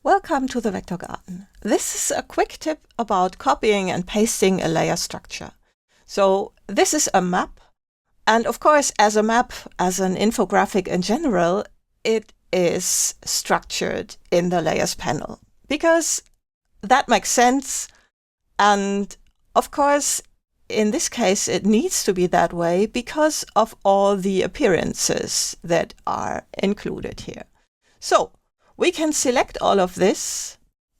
Welcome to the Vector Garden. This is a quick tip about copying and pasting a layer structure. So this is a map, and of course as a map, as an infographic in general, it is structured in the Layers panel because that makes sense, and of course in this case it needs to be that way because of all the appearances that are included here. So we can select all of this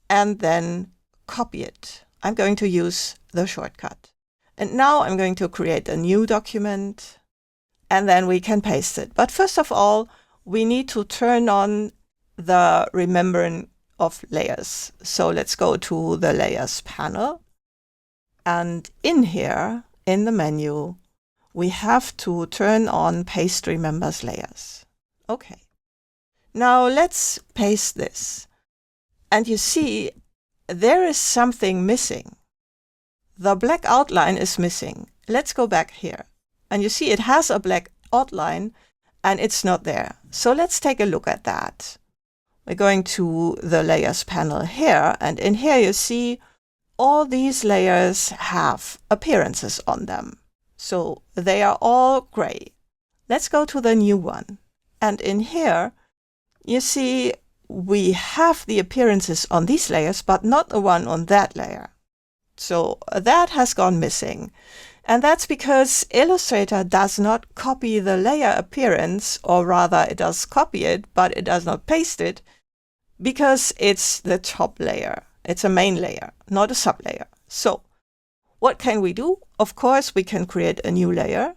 and then copy it. I'm going to use the shortcut. And now I'm going to create a new document and then we can paste it. But first of all, we need to turn on the remembering of layers. So let's go to the Layers panel. And in here, in the menu, we have to turn on Paste Remembers Layers. Okay. Now let's paste this. And you see, there is something missing. The black outline is missing. Let's go back here. And you see it has a black outline and it's not there. So let's take a look at that. We're going to the Layers panel here. And in here you see all these layers have appearances on them. So they are all gray. Let's go to the new one. And in here, you see, we have the appearances on these layers, but not the one on that layer. So that has gone missing. And that's because Illustrator does not copy the layer appearance, or rather it does copy it, but it does not paste it, because it's the top layer. It's a main layer, not a sublayer. So what can we do? Of course, we can create a new layer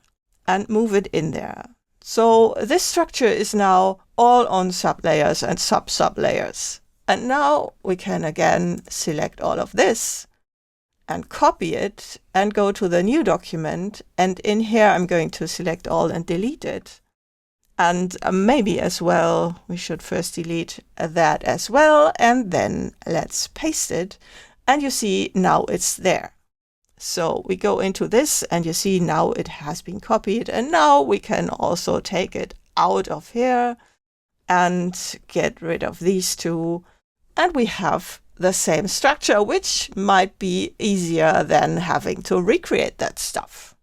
and move it in there. So this structure is now all on sublayers and sub-sublayers. And now we can again select all of this and copy it and go to the new document. And in here, I'm going to select all and delete it. And maybe as well, we should first delete that as well. And then let's paste it. And you see now it's there. So we go into this and you see now it has been copied, and now we can also take it out of here and get rid of these two. And we have the same structure, which might be easier than having to recreate that stuff.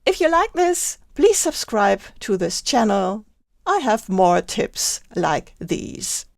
If you like this, please subscribe to this channel. I have more tips like these.